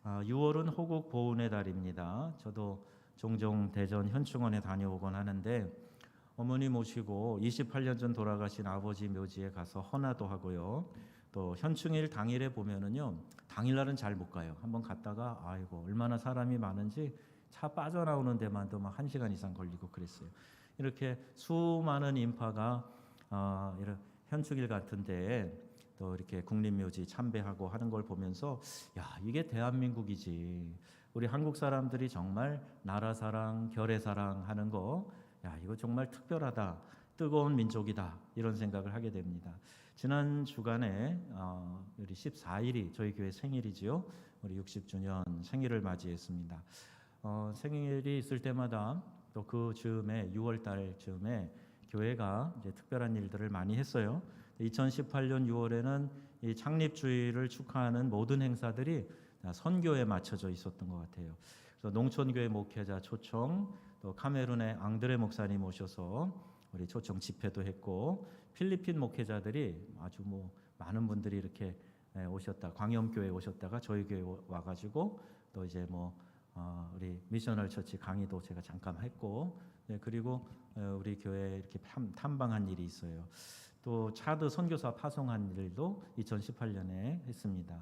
6월은 호국 보훈의 달입니다. 저도 종종 대전 현충원에 다녀오곤 하는데 어머니 모시고 28년 전 돌아가신 아버지 묘지에 가서 헌화도 하고요. 또 현충일 당일에 보면은요, 당일날은 잘 못 가요. 한번 갔다가 아이고 얼마나 사람이 많은지 차 빠져나오는 데만도 막 1시간 이상 걸리고 그랬어요. 이렇게 수많은 인파가 이런 현충일 같은데 또 이렇게 국립묘지 참배하고 하는 걸 보면서 야, 이게 대한민국이지. 우리 한국 사람들이 정말 나라 사랑, 결의 사랑 하는 거, 야, 이거 정말 특별하다. 뜨거운 민족이다. 이런 생각을 하게 됩니다. 지난 주간에 우리 14일이 저희 교회 생일이지요. 우리 60주년 생일을 맞이했습니다. 생일이 있을 때마다 또 그 즈음에 6월 달 즈음에 교회가 이제 특별한 일들을 많이 했어요. 2018년 6월에는 이 창립주의를 축하하는 모든 행사들이 다 선교에 맞춰져 있었던 것 같아요. 그래서 농촌교회 목회자 초청, 또 카메룬의 앙드레 목사님 오셔서 우리 초청 집회도 했고, 필리핀 목회자들이 아주 많은 분들이 이렇게 오셨다. 광염교회 오셨다가 저희 교회 와가지고 또 이제 우리 미셔널 처치 강의도 제가 잠깐 했고, 그리고 우리 교회에 이렇게 탐방한 일이 있어요. 또 차드 선교사 파송한 일도 2018년에 했습니다.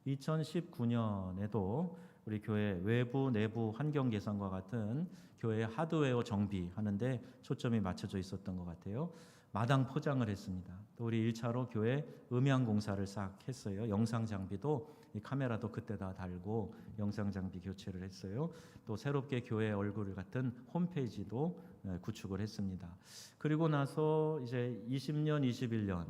2019년에도 우리 교회 외부 내부 환경 개선과 같은 교회 하드웨어 정비하는데 초점이 맞춰져 있었던 것 같아요. 마당 포장을 했습니다. 또 우리 1차로 교회 음향 공사를 싹 했어요. 영상 장비도 이 카메라도 그때 다 달고 영상 장비 교체를 했어요. 또 새롭게 교회 얼굴 같은 홈페이지도 구축을 했습니다. 그리고 나서 이제 20년, 21년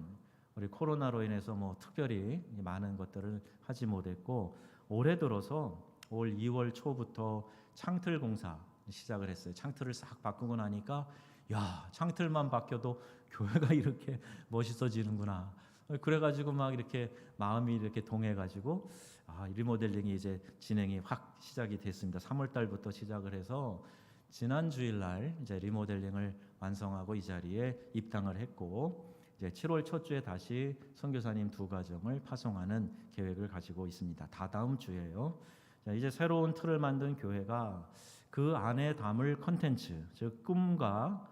우리 코로나로 인해서 특별히 많은 것들을 하지 못했고, 올해 들어서 올 2월 초부터 창틀 공사 시작을 했어요. 창틀을 싹 바꾸고 나니까 야, 창틀만 바뀌어도 교회가 이렇게 멋있어지는구나. 그래가지고 막 이렇게 마음이 이렇게 동해가지고 리모델링이 이제 진행이 확 시작이 됐습니다. 3월 달부터 시작을 해서 지난 주일날 이제 리모델링을 완성하고 이 자리에 입당을 했고, 이제 7월 첫 주에 다시 선교사님 2가정을 파송하는 계획을 가지고 있습니다. 다다음 주에요. 자, 이제 새로운 틀을 만든 교회가 그 안에 담을 컨텐츠, 즉 꿈과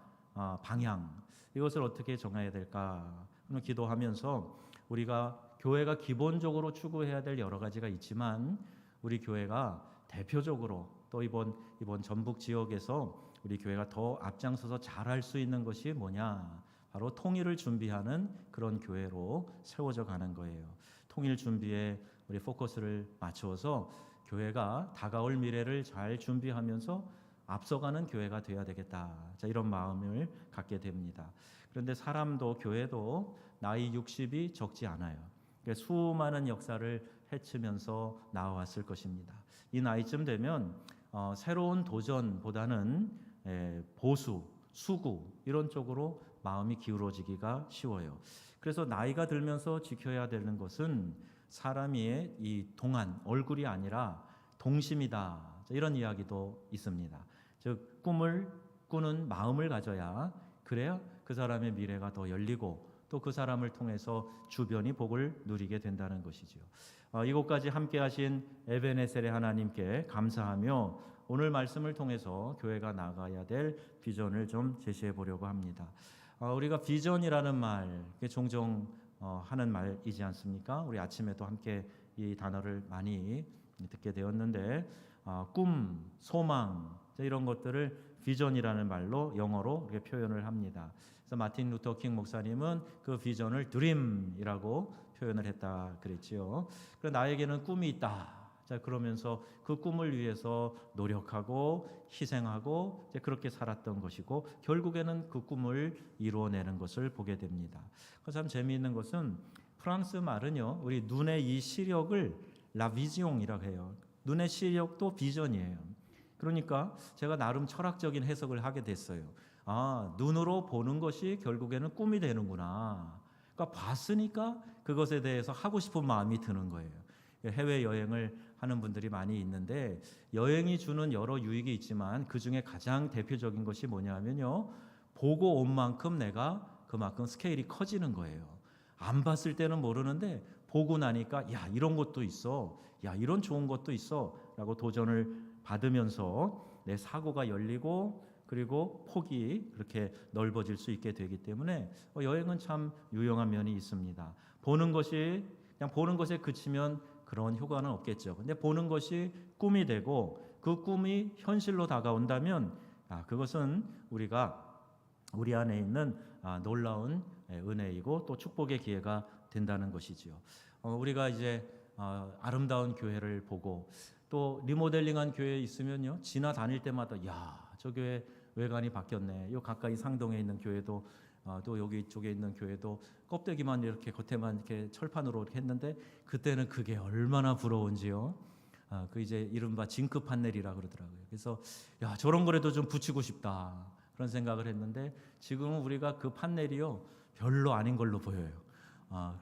방향, 이것을 어떻게 정해야 될까 기도하면서, 우리가 교회가 기본적으로 추구해야 될 여러 가지가 있지만 우리 교회가 대표적으로 또 이번 전북 지역에서 우리 교회가 더 앞장서서 잘할 수 있는 것이 뭐냐, 바로 통일을 준비하는 그런 교회로 세워져 가는 거예요. 통일 준비에 우리 포커스를 맞추어서 교회가 다가올 미래를 잘 준비하면서 앞서가는 교회가 되어야 되겠다. 자, 이런 마음을 갖게 됩니다. 그런데 사람도 교회도 나이 60이 적지 않아요. 그러니까 수많은 역사를 헤치면서 나와왔을 것입니다. 이 나이쯤 되면 새로운 도전보다는 보수, 수구 이런 쪽으로 마음이 기울어지기가 쉬워요. 그래서 나이가 들면서 지켜야 되는 것은 사람의 이 동안, 얼굴이 아니라 동심이다. 이런 이야기도 있습니다. 즉 꿈을 꾸는 마음을 가져야, 그래야 그 사람의 미래가 더 열리고 또 그 사람을 통해서 주변이 복을 누리게 된다는 것이죠. 이곳까지 함께 하신 에베네셀의 하나님께 감사하며 오늘 말씀을 통해서 교회가 나가야 될 비전을 좀 제시해 보려고 합니다. 우리가 비전이라는 말 종종 하는 말이지 않습니까? 우리 아침에도 함께 이 단어를 많이 듣게 되었는데, 꿈, 소망 이런 것들을 비전이라는 말로 영어로 이렇게 표현을 합니다. 그래서 마틴 루터 킹 목사님은 그 비전을 드림이라고 표현을 했다 그랬지요. 그래서 나에게는 꿈이 있다. 자, 그러면서 그 꿈을 위해서 노력하고 희생하고 이제 그렇게 살았던 것이고, 결국에는 그 꿈을 이루어내는 것을 보게 됩니다. 참 재미있는 것은 프랑스 말은요, 우리 눈의 이 시력을 라비지옹이라고 해요. 눈의 시력도 비전이에요. 그러니까 제가 나름 철학적인 해석을 하게 됐어요. 눈으로 보는 것이 결국에는 꿈이 되는구나. 그러니까 봤으니까 그것에 대해서 하고 싶은 마음이 드는 거예요. 해외여행을 하는 분들이 많이 있는데, 여행이 주는 여러 유익이 있지만 그 중에 가장 대표적인 것이 뭐냐면요, 보고 온 만큼 내가 그만큼 스케일이 커지는 거예요. 안 봤을 때는 모르는데 보고 나니까 야 이런 것도 있어, 야 이런 좋은 것도 있어라고 도전을 받으면서 내 사고가 열리고 그리고 폭이 그렇게 넓어질 수 있게 되기 때문에 여행은 참 유용한 면이 있습니다. 보는 것이 그냥 보는 것에 그치면 그런 효과는 없겠죠. 근데 보는 것이 꿈이 되고 그 꿈이 현실로 다가온다면 그것은 우리 안에 있는 놀라운 은혜이고 또 축복의 기회가 된다는 것이지요. 우리가 이제 아름다운 교회를 보고 또 리모델링한 교회에 있으면요, 지나다닐 때마다 야, 저 교회 외관이 바뀌었네. 요 가까이 상동에 있는 교회도 또 여기 쪽에 있는 교회도 껍데기만 이렇게 겉에만 이렇게 철판으로 이렇게 했는데 그때는 그게 얼마나 부러운지요. 그 이제 이른바 징크 판넬이라 그러더라고요. 그래서 야 저런 거라도 좀 붙이고 싶다 그런 생각을 했는데 지금은 우리가 그 판넬이요 별로 아닌 걸로 보여요.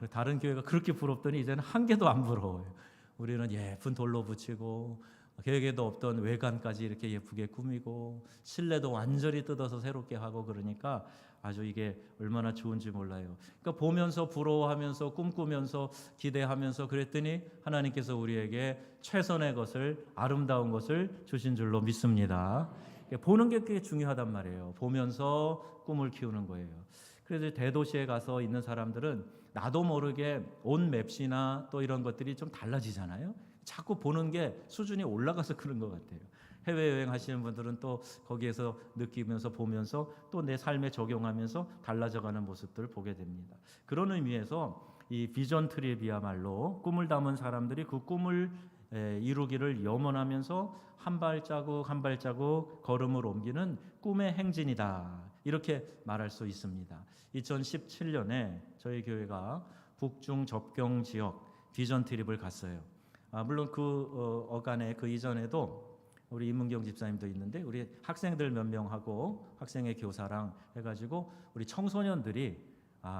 다른 교회가 그렇게 부럽더니 이제는 한 개도 안 부러워요. 우리는 예쁜 돌로 붙이고 계획에도 없던 외관까지 이렇게 예쁘게 꾸미고 실내도 완전히 뜯어서 새롭게 하고 그러니까 아주 이게 얼마나 좋은지 몰라요. 그러니까 보면서 부러워하면서 꿈꾸면서 기대하면서 그랬더니 하나님께서 우리에게 최선의 것을 아름다운 것을 주신 줄로 믿습니다. 보는 게 꽤 중요하단 말이에요. 보면서 꿈을 키우는 거예요. 그래서 대도시에 가서 있는 사람들은 나도 모르게 온 맵시나 또 이런 것들이 좀 달라지잖아요. 자꾸 보는 게 수준이 올라가서 그런 것 같아요. 해외여행 하시는 분들은 또 거기에서 느끼면서 보면서 또 내 삶에 적용하면서 달라져가는 모습들을 보게 됩니다. 그런 의미에서 이 비전 트립이야말로 꿈을 담은 사람들이 그 꿈을 이루기를 염원하면서 한 발자국 한 발자국 걸음을 옮기는 꿈의 행진이다. 이렇게 말할 수 있습니다. 2017년에 저희 교회가 북중 접경 지역 비전 트립을 갔어요. 물론 그 어간에 그 이전에도 우리 이문경 집사님도 있는데 우리 학생들 몇 명하고 학생의 교사랑 해가지고 우리 청소년들이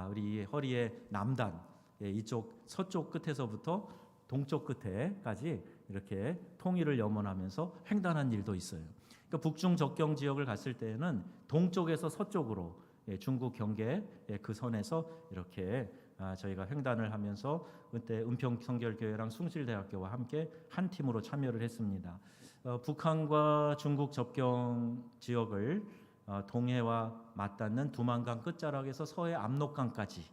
우리 허리의 남단 이쪽 서쪽 끝에서부터 동쪽 끝에까지 이렇게 통일을 염원하면서 횡단한 일도 있어요. 그러니까 북중 접경 지역을 갔을 때는 동쪽에서 서쪽으로 중국 경계 그 선에서 이렇게 저희가 횡단을 하면서 그때 은평성결교회랑 숭실대학교와 함께 한 팀으로 참여를 했습니다. 북한과 중국 접경 지역을 동해와 맞닿는 두만강 끝자락에서 서해 압록강까지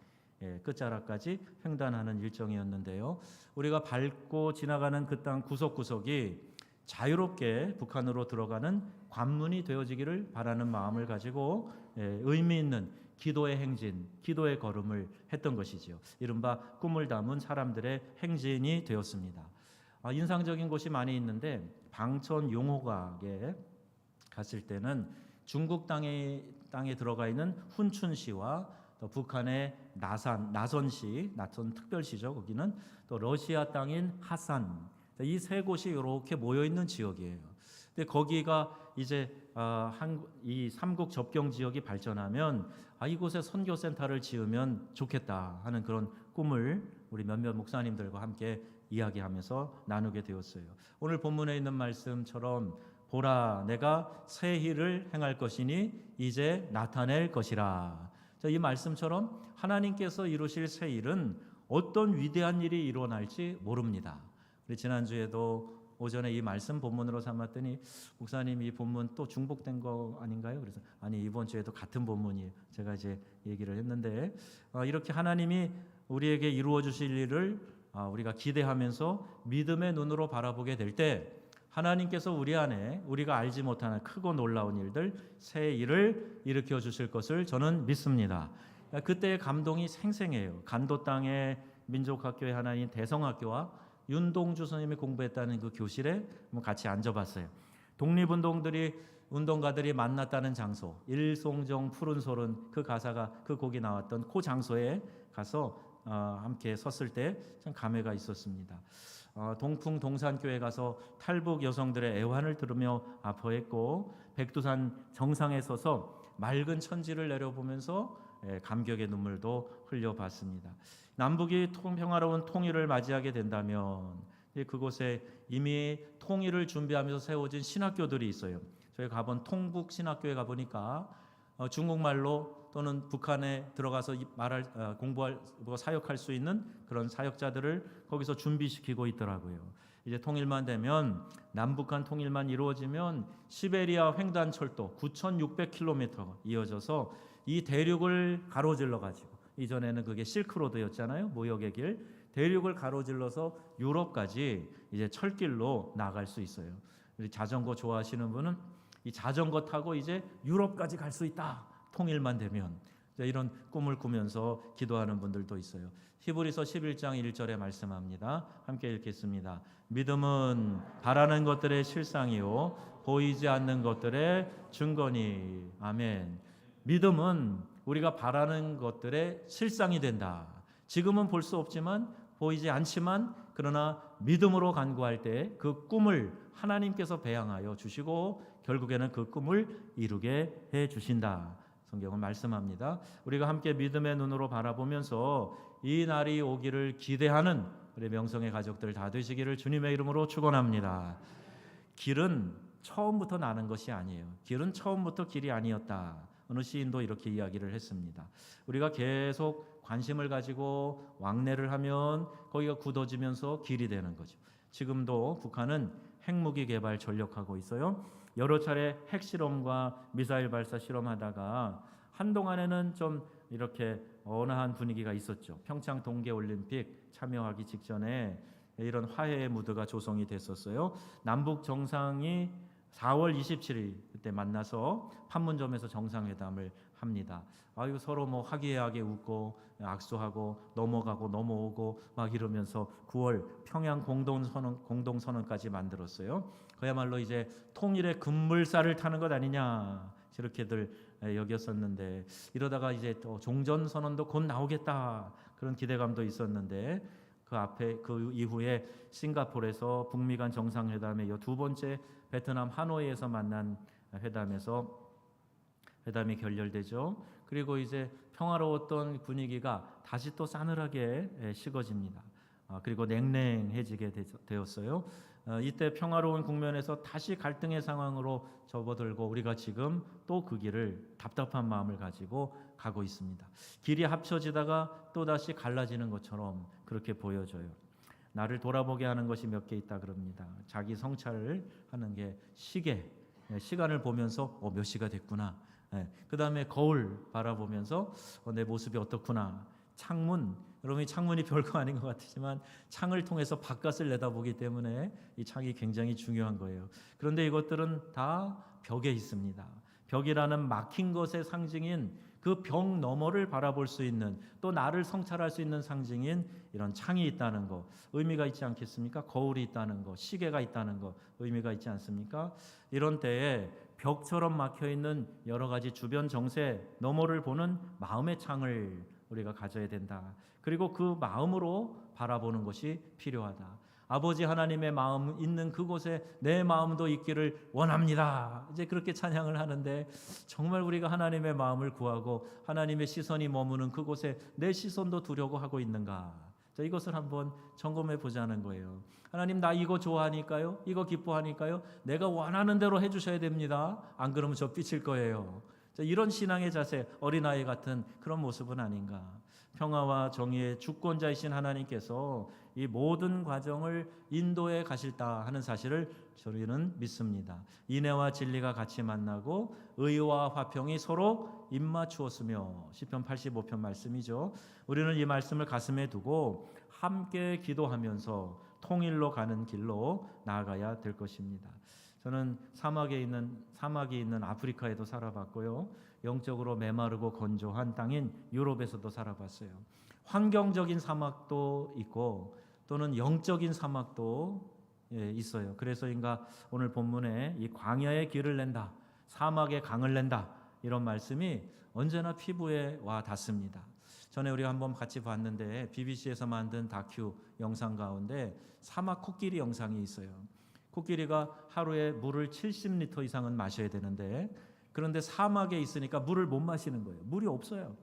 끝자락까지 횡단하는 일정이었는데요. 우리가 밟고 지나가는 그 땅 구석구석이 자유롭게 북한으로 들어가는 관문이 되어지기를 바라는 마음을 가지고 의미 있는 기도의 행진, 기도의 걸음을 했던 것이지요. 이른바 꿈을 담은 사람들의 행진이 되었습니다. 인상적인 곳이 많이 있는데 방천 용호각에 갔을 때는 중국 땅에 들어가 있는 훈춘시와 또 북한의 나선시, 나선 특별시죠. 거기는 또 러시아 땅인 하산, 이 세 곳이 이렇게 모여 있는 지역이에요. 근데 거기가 이제 이 삼국 접경 지역이 발전하면 이곳에 선교센터를 지으면 좋겠다 하는 그런 꿈을 우리 몇몇 목사님들과 함께 이야기하면서 나누게 되었어요. 오늘 본문에 있는 말씀처럼 보라 내가 새 일을 행할 것이니 이제 나타낼 것이라. 이 말씀처럼 하나님께서 이루실 새 일은 어떤 위대한 일이 일어날지 모릅니다. 우리 지난주에도 오전에 이 말씀 본문으로 삼았더니 목사님 이 본문 또 중복된 거 아닌가요? 그래서 아니 이번 주에도 같은 본문이에요. 제가 이제 얘기를 했는데 이렇게 하나님이 우리에게 이루어 주실 일을 우리가 기대하면서 믿음의 눈으로 바라보게 될 때 하나님께서 우리 안에 우리가 알지 못하는 크고 놀라운 일들 새 일을 일으켜 주실 것을 저는 믿습니다. 그때의 감동이 생생해요. 간도 땅의 민족학교의 하나인 대성학교와 윤동주 선생님이 공부했다는 그 교실에 같이 앉아봤어요. 운동가들이 만났다는 장소, 일송정 푸른 소른 그 가사가 그 곡이 나왔던 그 장소에 가서 함께 섰을 때 참 감회가 있었습니다. 동풍 동산교회 가서 탈북 여성들의 애환을 들으며 아파했고 백두산 정상에 서서 맑은 천지를 내려보면서 감격의 눈물도 흘려봤습니다. 남북이 평화로운 통일을 맞이하게 된다면 그곳에 이미 통일을 준비하면서 세워진 신학교들이 있어요. 저희 가본 통북 신학교에 가보니까 중국말로 또는 북한에 들어가서 공부할 사역할 수 있는 그런 사역자들을 거기서 준비시키고 있더라고요. 이제 통일만 되면, 남북한 통일만 이루어지면 시베리아 횡단철도 9,600km 이어져서 이 대륙을 가로질러 가지고, 이전에는 그게 실크로드였잖아요. 무역의 길. 대륙을 가로질러서 유럽까지 이제 철길로 나갈 수 있어요. 우리 자전거 좋아하시는 분은 이 자전거 타고 이제 유럽까지 갈 수 있다. 통일만 되면. 이런 꿈을 꾸면서 기도하는 분들도 있어요. 히브리서 11장 1절에 말씀합니다. 함께 읽겠습니다. 믿음은 바라는 것들의 실상이요 보이지 않는 것들의 증거니. 아멘. 믿음은 우리가 바라는 것들의 실상이 된다. 지금은 볼 수 없지만, 보이지 않지만, 그러나 믿음으로 간구할 때 그 꿈을 하나님께서 배양하여 주시고 결국에는 그 꿈을 이루게 해 주신다. 성경은 말씀합니다. 우리가 함께 믿음의 눈으로 바라보면서 이 날이 오기를 기대하는 우리 명성의 가족들 다 되시기를 주님의 이름으로 축원합니다. 길은 처음부터 나는 것이 아니에요. 길은 처음부터 길이 아니었다. 어느 시인도 이렇게 이야기를 했습니다. 우리가 계속 관심을 가지고 왕래를 하면 거기가 굳어지면서 길이 되는 거죠. 지금도 북한은 핵무기 개발 전력하고 있어요. 여러 차례 핵실험과 미사일 발사 실험하다가 한동안에는 좀 이렇게 온화한 분위기가 있었죠. 평창 동계올림픽 참여하기 직전에 이런 화해의 무드가 조성이 됐었어요. 남북 정상이 4월 27일 그때 만나서 판문점에서 정상회담을 합니다. 아유, 서로 뭐 화기애애하게 웃고 악수하고 넘어오고 막 이러면서 9월 평양 공동선언까지 만들었어요. 그야말로 이제 통일의 급물살을 타는 것 아니냐 이렇게들 여겼었는데, 이러다가 이제 또 종전선언도 곧 나오겠다 그런 기대감도 있었는데, 그 이후에 싱가포르에서 북미 간 정상회담에 이어 두 번째 베트남 하노이에서 만난 회담이 결렬되죠. 그리고 이제 평화로웠던 분위기가 다시 또 싸늘하게 식어집니다. 그리고 냉랭해지게 되었어요. 이때 평화로운 국면에서 다시 갈등의 상황으로 접어들고 우리가 지금 또 그 길을 답답한 마음을 가지고 가고 있습니다. 길이 합쳐지다가 또다시 갈라지는 것처럼 그렇게 보여져요. 나를 돌아보게 하는 것이 몇 개 있다 그럽니다. 자기 성찰을 하는 게 시간을 보면서 몇 시가 됐구나. 그 다음에 거울 바라보면서 내 모습이 어떻구나. 여러분이 창문이 별거 아닌 것 같지만 창을 통해서 바깥을 내다보기 때문에 이 창이 굉장히 중요한 거예요. 그런데 이것들은 다 벽에 있습니다. 벽이라는 막힌 것의 상징인 그 벽 너머를 바라볼 수 있는, 또 나를 성찰할 수 있는 상징인 이런 창이 있다는 거 의미가 있지 않겠습니까? 거울이 있다는 거, 시계가 있다는 거 의미가 있지 않습니까? 이런 때에 벽처럼 막혀있는 여러 가지 주변 정세 너머를 보는 마음의 창을 우리가 가져야 된다. 그리고 그 마음으로 바라보는 것이 필요하다. 아버지 하나님의 마음 있는 그곳에 내 마음도 있기를 원합니다. 이제 그렇게 찬양을 하는데, 정말 우리가 하나님의 마음을 구하고 하나님의 시선이 머무는 그곳에 내 시선도 두려고 하고 있는가? 이것을 한번 점검해 보자는 거예요. 하나님, 나 이거 좋아하니까요? 이거 기뻐하니까요? 내가 원하는 대로 해주셔야 됩니다. 안 그러면 저 삐칠 거예요. 이런 신앙의 자세, 어린아이 같은 그런 모습은 아닌가? 평화와 정의의 주권자이신 하나님께서 이 모든 과정을 인도해 가실다 하는 사실을 저희는 믿습니다. 인애와 진리가 같이 만나고 의와 화평이 서로 입맞추었으며, 시편 85편 말씀이죠. 우리는 이 말씀을 가슴에 두고 함께 기도하면서 통일로 가는 길로 나아가야 될 것입니다. 저는 사막이 있는 아프리카에도 살아봤고요. 영적으로 메마르고 건조한 땅인 유럽에서도 살아봤어요. 환경적인 사막도 있고 또는 영적인 사막도 있어요. 그래서인가 오늘 본문에 이 광야의 길을 낸다, 사막의 강을 낸다, 이런 말씀이 언제나 피부에 와 닿습니다. 전에 우리가 한번 같이 봤는데 BBC에서 만든 다큐 영상 가운데 사막 코끼리 영상이 있어요. 코끼리가 하루에 물을 70리터 이상은 마셔야 되는데, 그런데 사막에 있으니까 물을 못 마시는 거예요. 물이 없어요.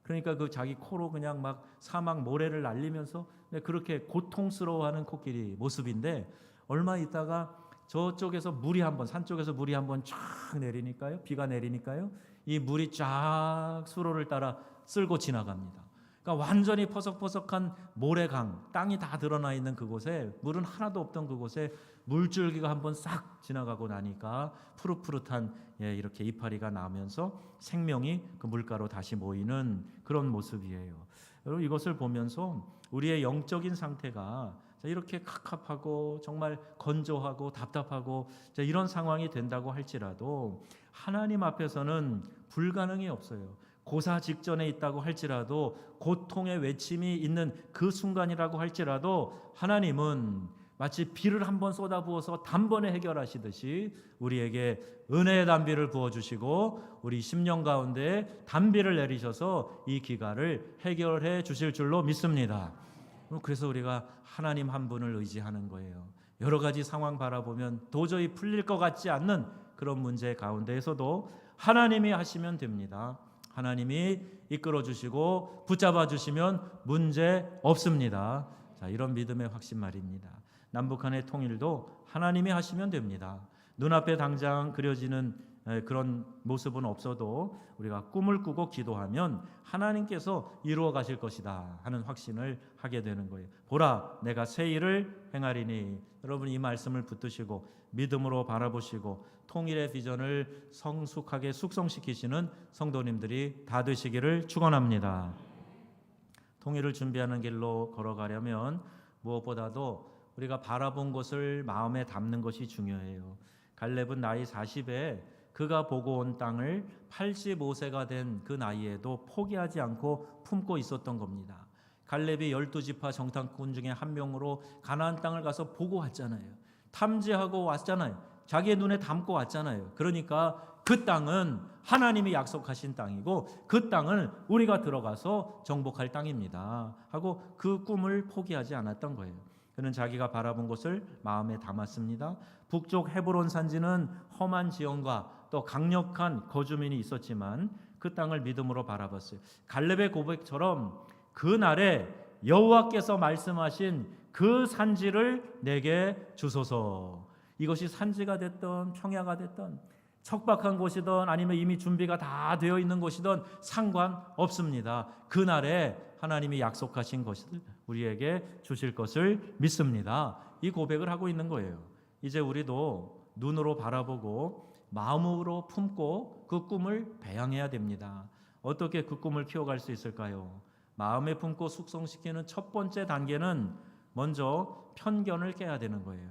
그러니까 그 자기 코로 그냥 막 사막 모래를 날리면서 그렇게 고통스러워하는 코끼리 모습인데, 얼마 있다가 저쪽에서 산 쪽에서 물이 한번 쫙 내리니까요, 비가 내리니까요, 이 물이 쫙 수로를 따라 쓸고 지나갑니다. 그러니까 완전히 퍼석퍼석한 모래강, 땅이 다 드러나 있는 그곳에, 물은 하나도 없던 그곳에 물줄기가 한번 싹 지나가고 나니까 푸릇푸릇한 이렇게 이파리가 나면서 생명이 그 물가로 다시 모이는 그런 모습이에요. 여러분, 이것을 보면서 우리의 영적인 상태가 이렇게 갑갑하고 정말 건조하고 답답하고 이런 상황이 된다고 할지라도 하나님 앞에서는 불가능이 없어요. 고사 직전에 있다고 할지라도, 고통의 외침이 있는 그 순간이라고 할지라도 하나님은 마치 비를 한번 쏟아부어서 단번에 해결하시듯이 우리에게 은혜의 단비를 부어주시고 우리 심령 가운데 단비를 내리셔서 이 기갈을 해결해 주실 줄로 믿습니다. 그래서 우리가 하나님 한 분을 의지하는 거예요. 여러 가지 상황 바라보면 도저히 풀릴 것 같지 않는 그런 문제 가운데에서도 하나님이 하시면 됩니다. 하나님이 이끌어 주시고 붙잡아 주시면 문제 없습니다. 자, 이런 믿음의 확신 말입니다. 남북한의 통일도 하나님이 하시면 됩니다. 눈앞에 당장 그려지는 그런 모습은 없어도 우리가 꿈을 꾸고 기도하면 하나님께서 이루어 가실 것이다 하는 확신을 하게 되는 거예요. 보라, 내가 새 일을 행하리니. 여러분, 이 말씀을 붙드시고 믿음으로 바라보시고 통일의 비전을 성숙하게 숙성시키시는 성도님들이 다 되시기를 축원합니다. 통일을 준비하는 길로 걸어가려면 무엇보다도 우리가 바라본 것을 마음에 담는 것이 중요해요. 갈렙은 나이 40에 그가 보고 온 땅을 85세가 된 그 나이에도 포기하지 않고 품고 있었던 겁니다. 갈렙이 12지파 정탐꾼 중에 한 명으로 가나안 땅을 가서 보고 왔잖아요. 탐지하고 왔잖아요. 자기의 눈에 담고 왔잖아요. 그러니까 그 땅은 하나님이 약속하신 땅이고 그 땅을 우리가 들어가서 정복할 땅입니다 하고 그 꿈을 포기하지 않았던 거예요. 그는 자기가 바라본 것을 마음에 담았습니다. 북쪽 헤브론 산지는 험한 지형과 또 강력한 거주민이 있었지만 그 땅을 믿음으로 바라봤어요. 갈렙의 고백처럼 그날에 여호와께서 말씀하신 그 산지를 내게 주소서. 이것이 산지가 됐던 평야가 됐던 척박한 곳이든 아니면 이미 준비가 다 되어 있는 곳이든 상관없습니다. 그날에 하나님이 약속하신 것을 우리에게 주실 것을 믿습니다. 이 고백을 하고 있는 거예요. 이제 우리도 눈으로 바라보고 마음으로 품고 그 꿈을 배양해야 됩니다. 어떻게 그 꿈을 키워갈 수 있을까요? 마음에 품고 숙성시키는 첫 번째 단계는 먼저 편견을 깨야 되는 거예요.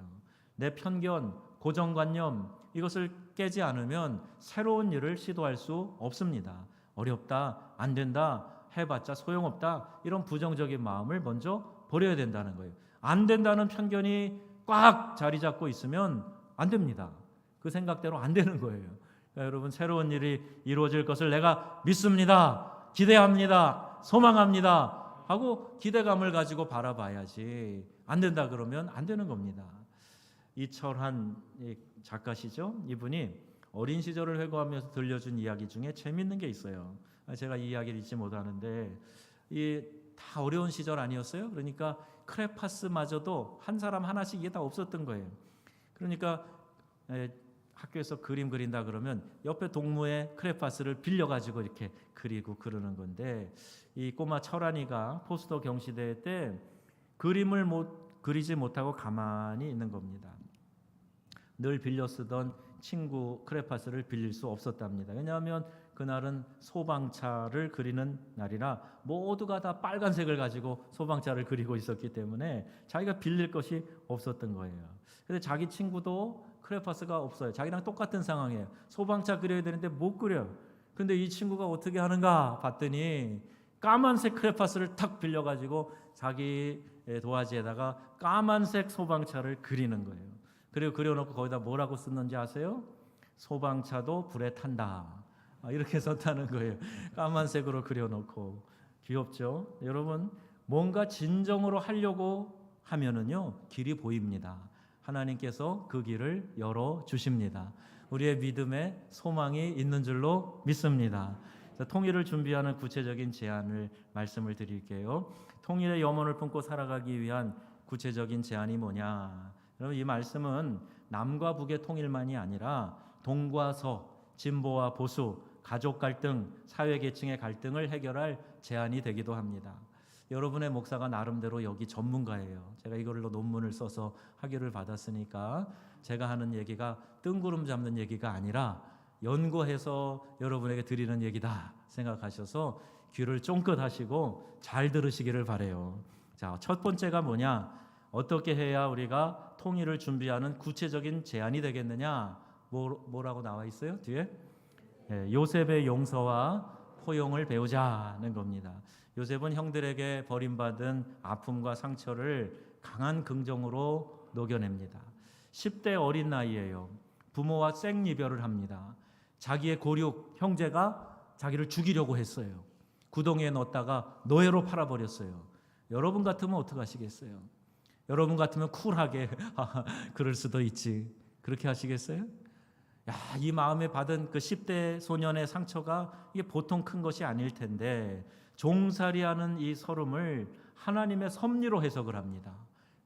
내 편견, 고정관념, 이것을 깨지 않으면 새로운 일을 시도할 수 없습니다. 어렵다, 안 된다, 해봤자 소용없다, 이런 부정적인 마음을 먼저 버려야 된다는 거예요. 안 된다는 편견이 꽉 자리 잡고 있으면 안 됩니다. 그 생각대로 안 되는 거예요. 그러니까 여러분, 새로운 일이 이루어질 것을 내가 믿습니다, 기대합니다, 소망합니다 하고 기대감을 가지고 바라봐야지. 안 된다 그러면 안 되는 겁니다. 이철한 작가시죠? 이분이 어린 시절을 회고하면서 들려준 이야기 중에 재밌는 게 있어요. 제가 이 이야기를 잊지 못하는데, 이 다 어려운 시절 아니었어요? 그러니까 크레파스마저도 한 사람 하나씩 이게 다 없었던 거예요. 그러니까 학교에서 그림 그린다 그러면 옆에 동무의 크레파스를 빌려가지고 이렇게 그리고 그러는 건데, 이 꼬마 철한이가 포스터 경시대회 때 그림을 그리지 못하고 가만히 있는 겁니다. 늘 빌려 쓰던 친구 크레파스를 빌릴 수 없었답니다. 왜냐하면 그날은 소방차를 그리는 날이라 모두가 다 빨간색을 가지고 소방차를 그리고 있었기 때문에 자기가 빌릴 것이 없었던 거예요. 근데 자기 친구도 크레파스가 없어요. 자기랑 똑같은 상황이에요. 소방차 그려야 되는데 못 그려요. 근데 이 친구가 어떻게 하는가 봤더니 까만색 크레파스를 탁 빌려가지고 자기 도화지에다가 까만색 소방차를 그리는 거예요. 그리고 그려놓고 거기다 뭐라고 썼는지 아세요? 소방차도 불에 탄다. 이렇게 썼다는 거예요. 까만색으로 그려놓고. 귀엽죠? 여러분, 뭔가 진정으로 하려고 하면은요, 길이 보입니다. 하나님께서 그 길을 열어주십니다. 우리의 믿음에 소망이 있는 줄로 믿습니다. 통일을 준비하는 구체적인 제안을 말씀을 드릴게요. 통일의 염원을 품고 살아가기 위한 구체적인 제안이 뭐냐? 여러분, 이 말씀은 남과 북의 통일만이 아니라 동과 서, 진보와 보수, 가족 갈등, 사회 계층의 갈등을 해결할 제안이 되기도 합니다. 여러분의 목사가 나름대로 여기 전문가예요. 제가 이걸로 논문을 써서 학위를 받았으니까 제가 하는 얘기가 뜬구름 잡는 얘기가 아니라 연구해서 여러분에게 드리는 얘기다 생각하셔서 귀를 쫑긋 하시고 잘 들으시기를 바라요. 자, 첫 번째가 뭐냐? 어떻게 해야 우리가 통일을 준비하는 구체적인 제안이 되겠느냐? 뭐라고 나와 있어요? 뒤에? 요셉의 용서와 포용을 배우자는 겁니다. 요셉은 형들에게 버림받은 아픔과 상처를 강한 긍정으로 녹여냅니다. 10대 어린 나이에요. 부모와 생이별을 합니다. 자기의 고륙 형제가 자기를 죽이려고 했어요. 구덩이에 넣었다가 노예로 팔아버렸어요. 여러분 같으면 어떻게 하시겠어요? 여러분 같으면 쿨하게 그럴 수도 있지. 그렇게 하시겠어요? 야, 이 마음에 받은 그 10대 소년의 상처가 이게 보통 큰 것이 아닐 텐데 종살이하는 이 서름을 하나님의 섭리로 해석을 합니다.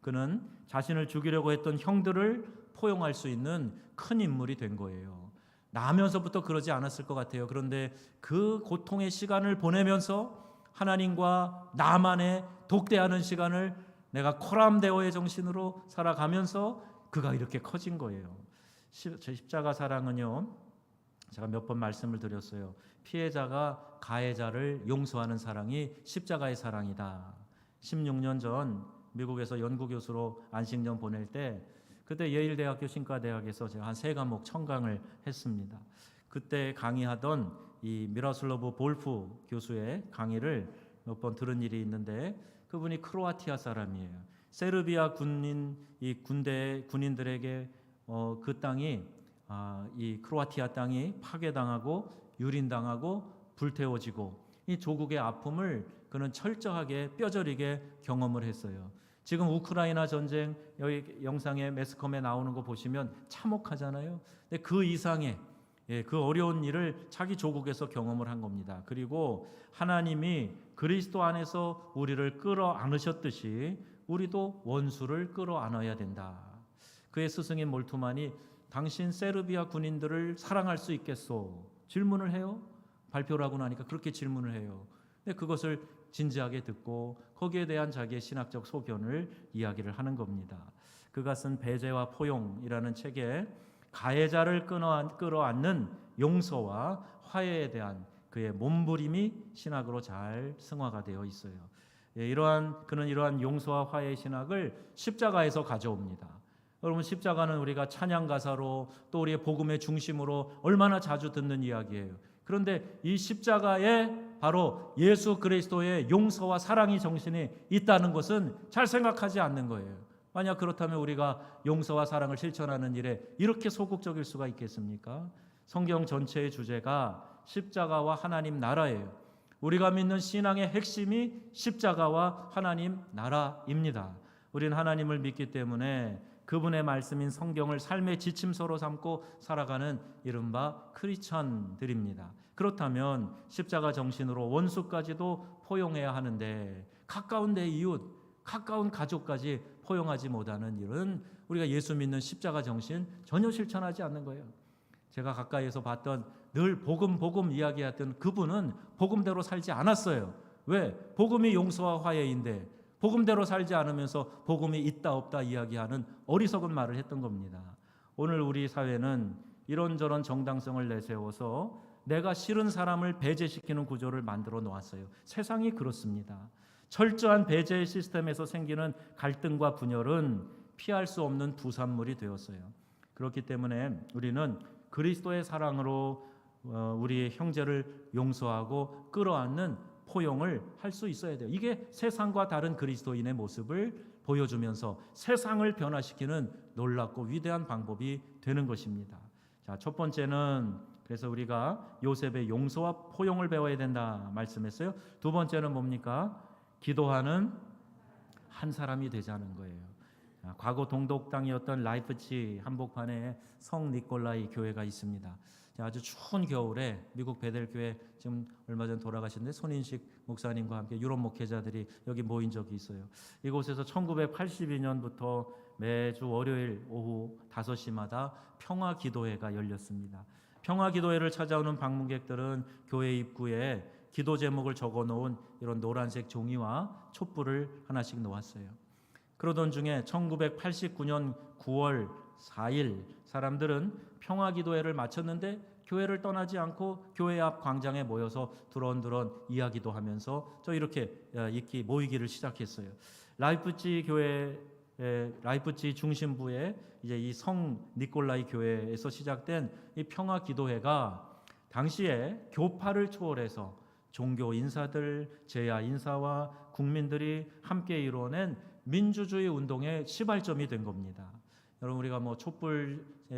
그는 자신을 죽이려고 했던 형들을 포용할 수 있는 큰 인물이 된 거예요. 나면서부터 그러지 않았을 것 같아요. 그런데 그 고통의 시간을 보내면서 하나님과 나만의 독대하는 시간을 내가 코람데오의 정신으로 살아가면서 그가 이렇게 커진 거예요. 십자가 사랑은요, 제가 몇 번 말씀을 드렸어요. 피해자가 가해자를 용서하는 사랑이 십자가의 사랑이다. 16년 전 미국에서 연구교수로 안식년 보낼 때 그때 예일대학교 신과대학에서 제가 한 3과목 청강을 했습니다. 그때 강의하던 이 미라슬로브 볼프 교수의 강의를 몇 번 들은 일이 있는데 그분이 크로아티아 사람이에요. 세르비아 군인들에게 그 땅이 이 크로아티아 땅이 파괴당하고 유린당하고 불태워지고 이 조국의 아픔을 그는 철저하게 뼈저리게 경험을 했어요. 지금 우크라이나 전쟁 여기 영상에 매스컴에 나오는 거 보시면 참혹하잖아요. 근데 그 이상의 그 어려운 일을 자기 조국에서 경험을 한 겁니다. 그리고 하나님이 그리스도 안에서 우리를 끌어안으셨듯이 우리도 원수를 끌어안아야 된다. 그의 스승인 몰트만이 당신 세르비아 군인들을 사랑할 수 있겠소? 질문을 해요. 발표를 하고 나니까 그렇게 질문을 해요. 근데 그것을 진지하게 듣고 거기에 대한 자기의 신학적 소견을 이야기를 하는 겁니다. 그가 쓴 배제와 포용이라는 책에 가해자를 끌어안는 용서와 화해에 대한 그의 몸부림이 신학으로 잘 승화가 되어 있어요. 그는 이러한 용서와 화해의 신학을 십자가에서 가져옵니다. 여러분, 십자가는 우리가 찬양 가사로 또 우리의 복음의 중심으로 얼마나 자주 듣는 이야기예요. 그런데 이 십자가에 바로 예수 그리스도의 용서와 사랑의 정신이 있다는 것은 잘 생각하지 않는 거예요. 만약 그렇다면 우리가 용서와 사랑을 실천하는 일에 이렇게 소극적일 수가 있겠습니까? 성경 전체의 주제가 십자가와 하나님 나라예요. 우리가 믿는 신앙의 핵심이 십자가와 하나님 나라입니다. 우리는 하나님을 믿기 때문에 그분의 말씀인 성경을 삶의 지침서로 삼고 살아가는 이른바 크리스천들입니다. 그렇다면 십자가 정신으로 원수까지도 포용해야 하는데 가까운 내 이웃, 가까운 가족까지 포용하지 못하는 일은 우리가 예수 믿는 십자가 정신 전혀 실천하지 않는 거예요. 제가 가까이에서 봤던 늘 복음 이야기했던 그분은 복음대로 살지 않았어요. 왜? 복음이 용서와 화해인데 복음대로 살지 않으면서 복음이 있다 없다 이야기하는 어리석은 말을 했던 겁니다. 오늘 우리 사회는 이런저런 정당성을 내세워서 내가 싫은 사람을 배제시키는 구조를 만들어 놓았어요. 세상이 그렇습니다. 철저한 배제 시스템에서 생기는 갈등과 분열은 피할 수 없는 부산물이 되었어요. 그렇기 때문에 우리는 그리스도의 사랑으로 우리의 형제를 용서하고 끌어안는 포용을 할 수 있어야 돼요. 이게 세상과 다른 그리스도인의 모습을 보여주면서 세상을 변화시키는 놀랍고 위대한 방법이 되는 것입니다. 자, 첫 번째는 그래서 우리가 요셉의 용서와 포용을 배워야 된다 말씀했어요. 두 번째는 뭡니까? 기도하는 한 사람이 되자는 거예요. 자, 과거 동독 땅이었던 라이프치 한복판에 성 니콜라이 교회가 있습니다. 아주 추운 겨울에 미국 베델교회 지금 얼마 전 돌아가셨는데 손인식 목사님과 함께 유럽 목회자들이 여기 모인 적이 있어요. 이곳에서 1982년부터 매주 월요일 오후 5시마다 평화 기도회가 열렸습니다. 평화기도회를 찾아오는 방문객들은 교회 입구에 기도 제목을 적어놓은 이런 노란색 종이와 촛불을 하나씩 놓았어요. 그러던 중에 1989년 9월 4일 사람들은 평화기도회를 마쳤는데 교회를 떠나지 않고 교회 앞 광장에 모여서 두런두런 이야기도 하면서 이렇게 모이기를 시작했어요. 라이프치 중심부의 이제 이 성 니콜라이 교회에서 시작된 이 평화 기도회가 당시에 교파를 초월해서 종교 인사들, 제야 인사와 국민들이 함께 이루어낸 민주주의 운동의 시발점이 된 겁니다. 여러분 우리가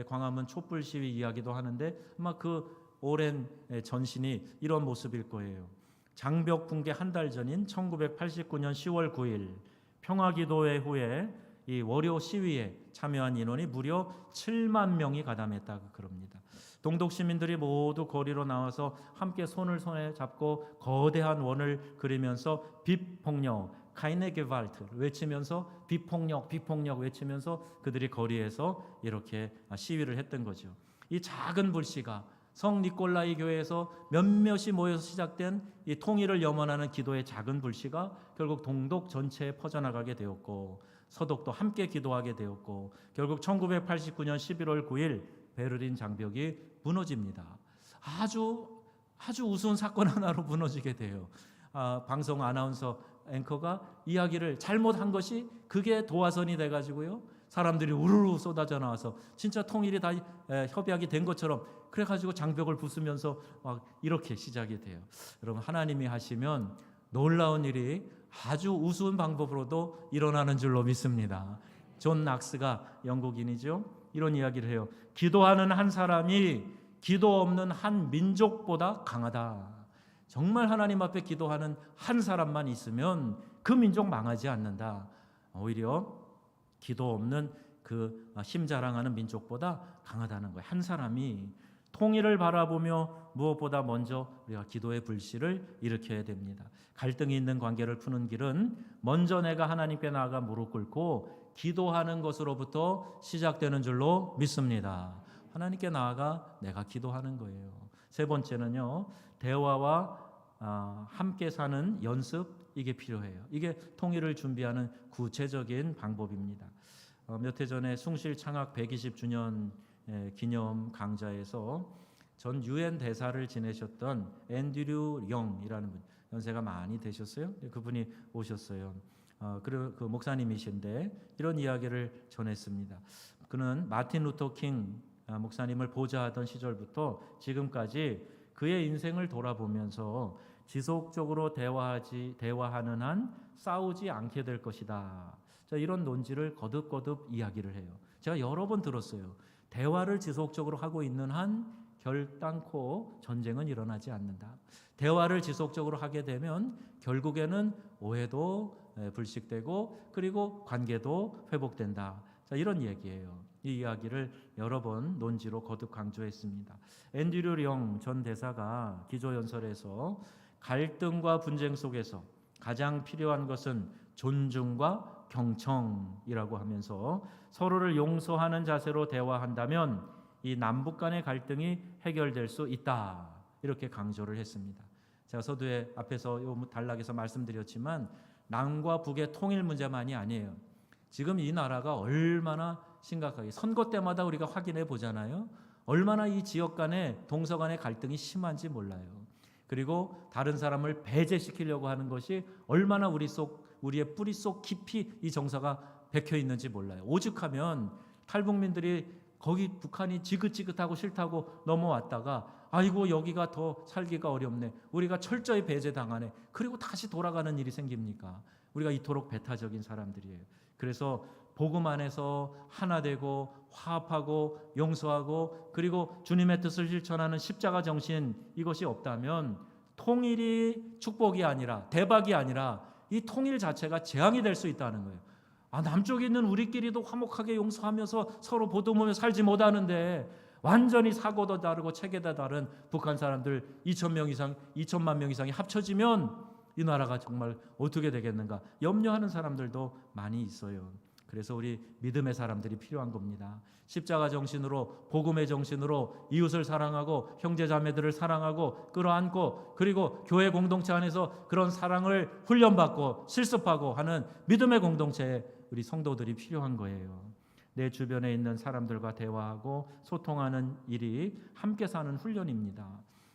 광화문 촛불 시위 이야기도 하는데 아마 그 오랜 전신이 이런 모습일 거예요. 장벽 붕괴 한 달 전인 1989년 10월 9일 평화기도회 후에 이 월요 시위에 참여한 인원이 무려 7만 명이 가담했다고 그럽니다. 동독 시민들이 모두 거리로 나와서 함께 손에 잡고 거대한 원을 그리면서 비폭력, 카이네 게발트를 외치면서 비폭력 외치면서 그들이 거리에서 이렇게 시위를 했던 거죠. 이 작은 불씨가 성 니콜라이 교회에서 몇몇이 모여서 시작된 이 통일을 염원하는 기도의 작은 불씨가 결국 동독 전체에 퍼져나가게 되었고 서독도 함께 기도하게 되었고 결국 1989년 11월 9일 베를린 장벽이 무너집니다. 아주 우스운 사건 하나로 무너지게 돼요. 방송 아나운서 앵커가 이야기를 잘못한 것이 그게 도화선이 돼가지고요. 사람들이 우르르 쏟아져 나와서 진짜 통일이 다 협약이 된 것처럼 그래가지고 장벽을 부수면서 막 이렇게 시작이 돼요. 여러분 하나님이 하시면 놀라운 일이 아주 우스운 방법으로도 일어나는 줄로 믿습니다. 존 낙스가 영국인이죠. 이런 이야기를 해요. 기도하는 한 사람이 기도 없는 한 민족보다 강하다. 정말 하나님 앞에 기도하는 한 사람만 있으면 그 민족 망하지 않는다. 오히려 기도 없는 그 힘 자랑하는 민족보다 강하다는 거예요. 한 사람이 통일을 바라보며 무엇보다 먼저 우리가 기도의 불씨를 일으켜야 됩니다. 갈등이 있는 관계를 푸는 길은 먼저 내가 하나님께 나아가 무릎 꿇고 기도하는 것으로부터 시작되는 줄로 믿습니다. 하나님께 나아가 내가 기도하는 거예요. 세 번째는요, 대화와 함께 사는 연습, 이게 필요해요. 이게 통일을 준비하는 구체적인 방법입니다. 몇 해 전에 숭실 창학 120주년 기념 강좌에서 전 유엔 대사를 지내셨던 앤드류 영이라는 분, 연세가 많이 되셨어요. 그분이 오셨어요. 그 목사님이신데 이런 이야기를 전했습니다. 그는 마틴 루터 킹 목사님을 보좌하던 시절부터 지금까지 그의 인생을 돌아보면서 지속적으로 대화하는 한 싸우지 않게 될 것이다. 이런 논지를 거듭거듭 이야기를 해요. 제가 여러 번 들었어요. 대화를 지속적으로 하고 있는 한 결단코 전쟁은 일어나지 않는다. 대화를 지속적으로 하게 되면 결국에는 오해도 불식되고 그리고 관계도 회복된다. 이런 얘기예요. 이 이야기를 여러 번 논지로 거듭 강조했습니다. 앤드류 영 전 대사가 기조연설에서 갈등과 분쟁 속에서 가장 필요한 것은 존중과 경청이라고 하면서 서로를 용서하는 자세로 대화한다면 이 남북 간의 갈등이 해결될 수 있다. 이렇게 강조를 했습니다. 제가 서두에 앞에서 요 단락에서 말씀드렸지만 남과 북의 통일 문제만이 아니에요. 지금 이 나라가 얼마나 심각하게 선거 때마다 우리가 확인해 보잖아요. 얼마나 이 지역 간의 동서 간의 갈등이 심한지 몰라요. 그리고 다른 사람을 배제시키려고 하는 것이 얼마나 우리의 뿌리 속 깊이 이 정서가 박혀 있는지 몰라요. 오죽하면 탈북민들이 거기 북한이 지긋지긋하고 싫다고 넘어왔다가 아이고 여기가 더 살기가 어렵네. 우리가 철저히 배제당하네. 그리고 다시 돌아가는 일이 생깁니까? 우리가 이토록 배타적인 사람들이에요. 그래서 복음 안에서 하나 되고 화합하고 용서하고 그리고 주님의 뜻을 실천하는 십자가 정신, 이것이 없다면 통일이 축복이 아니라 대박이 아니라 이 통일 자체가 재앙이 될 수 있다는 거예요. 남쪽에 있는 우리끼리도 화목하게 용서하면서 서로 보듬으며 살지 못하는데 완전히 사고도 다르고 체계도 다른 북한 사람들 2천만 명 이상이 합쳐지면 이 나라가 정말 어떻게 되겠는가 염려하는 사람들도 많이 있어요. 그래서 우리 믿음의 사람들이 필요한 겁니다. 십자가 정신으로, 복음의 정신으로 이웃을 사랑하고 형제 자매들을 사랑하고 끌어안고, 그리고 교회 공동체 안에서 그런 사랑을 훈련받고 실습하고 하는 믿음의 공동체에 우리 성도들이 필요한 거예요. 내 주변에 있는 사람들과 대화하고 소통하는 일이 함께 사는 훈련입니다.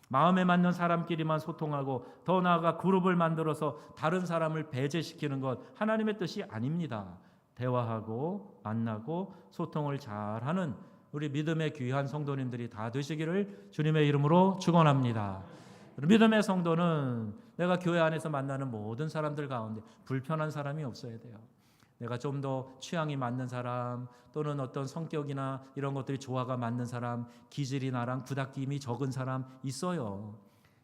마음에 맞는 사람끼리만 소통하고 더 나아가 그룹을 만들어서 다른 사람을 배제시키는 것, 하나님의 뜻이 아닙니다. 대화하고 만나고 소통을 잘하는 우리 믿음의 귀한 성도님들이 다 되시기를 주님의 이름으로 축원합니다. 믿음의 성도는 내가 교회 안에서 만나는 모든 사람들 가운데 불편한 사람이 없어야 돼요. 내가 좀 더 취향이 맞는 사람, 또는 어떤 성격이나 이런 것들이 조화가 맞는 사람, 기질이 나랑 부닥김이 적은 사람 있어요.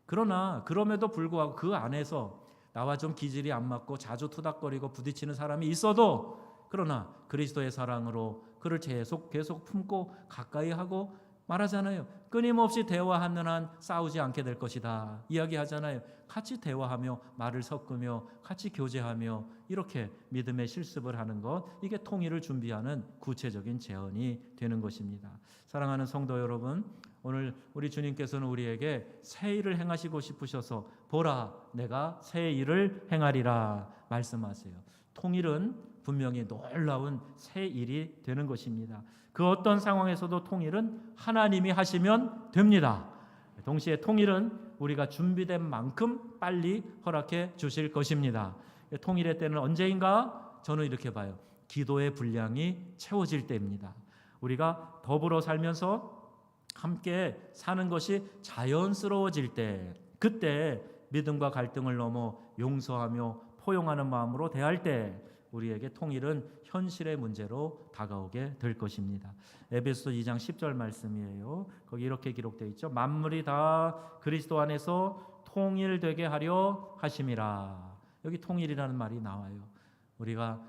그러나 그럼에도 불구하고 그 안에서 나와 좀 기질이 안 맞고 자주 투닥거리고 부딪히는 사람이 있어도, 그러나 그리스도의 사랑으로 그를 계속 품고 가까이 하고 말하잖아요. 끊임없이 대화하는 한 싸우지 않게 될 것이다 이야기하잖아요. 같이 대화하며 말을 섞으며 같이 교제하며 이렇게 믿음의 실습을 하는 것, 이게 통일을 준비하는 구체적인 제언이 되는 것입니다. 사랑하는 성도 여러분, 오늘 우리 주님께서는 우리에게 새 일을 행하시고 싶으셔서 보라 내가 새 일을 행하리라 말씀하세요. 통일은 분명히 놀라운 새 일이 되는 것입니다. 그 어떤 상황에서도 통일은 하나님이 하시면 됩니다. 동시에 통일은 우리가 준비된 만큼 빨리 허락해 주실 것입니다. 통일의 때는 언제인가? 저는 이렇게 봐요. 기도의 분량이 채워질 때입니다. 우리가 더불어 살면서 함께 사는 것이 자연스러워질 때, 그때 믿음과 갈등을 넘어 용서하며 포용하는 마음으로 대할 때 우리에게 통일은 현실의 문제로 다가오게 될 것입니다. 에베소서 2장 10절 말씀이에요. 거기 이렇게 기록되어 있죠. 만물이 다 그리스도 안에서 통일되게 하려 하심이라. 여기 통일이라는 말이 나와요. 우리가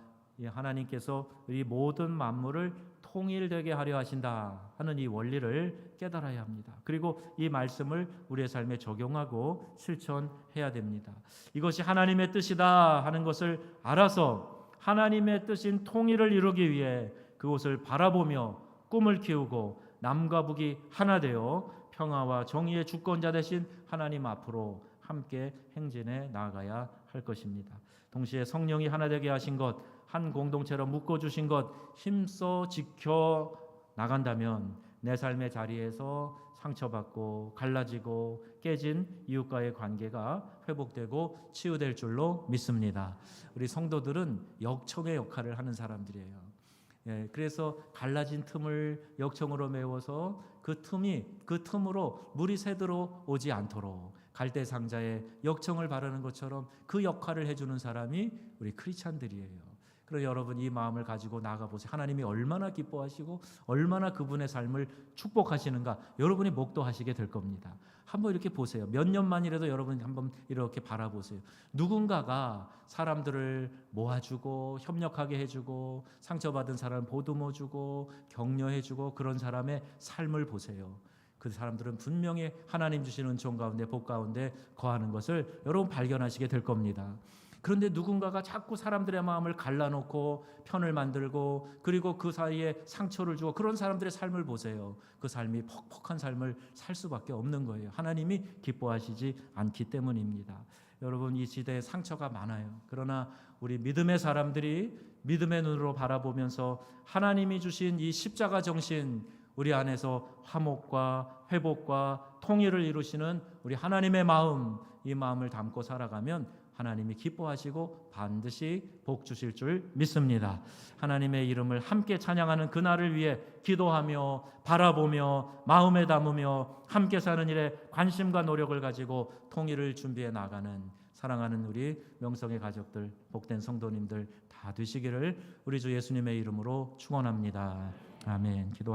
하나님께서 이 모든 만물을 통일되게 하려 하신다 하는 이 원리를 깨달아야 합니다. 그리고 이 말씀을 우리의 삶에 적용하고 실천해야 됩니다. 이것이 하나님의 뜻이다 하는 것을 알아서 하나님의 뜻인 통일을 이루기 위해 그곳을 바라보며 꿈을 키우고 남과 북이 하나 되어 평화와 정의의 주권자 되신 하나님 앞으로 함께 행진해 나아가야 할 것입니다. 동시에 성령이 하나 되게 하신 것, 한 공동체로 묶어주신 것 힘써 지켜 나간다면 내 삶의 자리에서 상처받고 갈라지고 깨진 이웃과의 관계가 회복되고 치유될 줄로 믿습니다. 우리 성도들은 역청의 역할을 하는 사람들이에요. 그래서 갈라진 틈을 역청으로 메워서 그 틈으로 물이 새들어 오지 않도록 갈대 상자에 역청을 바르는 것처럼 그 역할을 해주는 사람이 우리 크리스찬들이에요. 그래서 여러분 이 마음을 가지고 나가보세요. 하나님이 얼마나 기뻐하시고 얼마나 그분의 삶을 축복하시는가 여러분이 목도하시게 될 겁니다. 한번 이렇게 보세요. 몇 년만이라도 여러분 한번 이렇게 바라보세요. 누군가가 사람들을 모아주고 협력하게 해주고 상처받은 사람을 보듬어주고 격려해주고 그런 사람의 삶을 보세요. 그 사람들은 분명히 하나님 주시는 은총 가운데 복 가운데 거하는 것을 여러분 발견하시게 될 겁니다. 그런데 누군가가 자꾸 사람들의 마음을 갈라놓고 편을 만들고 그리고 그 사이에 상처를 주고 그런 사람들의 삶을 보세요. 그 삶이 퍽퍽한 삶을 살 수밖에 없는 거예요. 하나님이 기뻐하시지 않기 때문입니다. 여러분 이 시대에 상처가 많아요. 그러나 우리 믿음의 사람들이 믿음의 눈으로 바라보면서 하나님이 주신 이 십자가 정신, 우리 안에서 화목과 회복과 통일을 이루시는 우리 하나님의 마음, 이 마음을 담고 살아가면 하나님이 기뻐하시고 반드시 복 주실 줄 믿습니다. 하나님의 이름을 함께 찬양하는 그날을 위해 기도하며 바라보며 마음에 담으며 함께 사는 일에 관심과 노력을 가지고 통일을 준비해 나가는 사랑하는 우리 명성의 가족들, 복된 성도님들 다 되시기를 우리 주 예수님의 이름으로 축원합니다. 아멘. 기도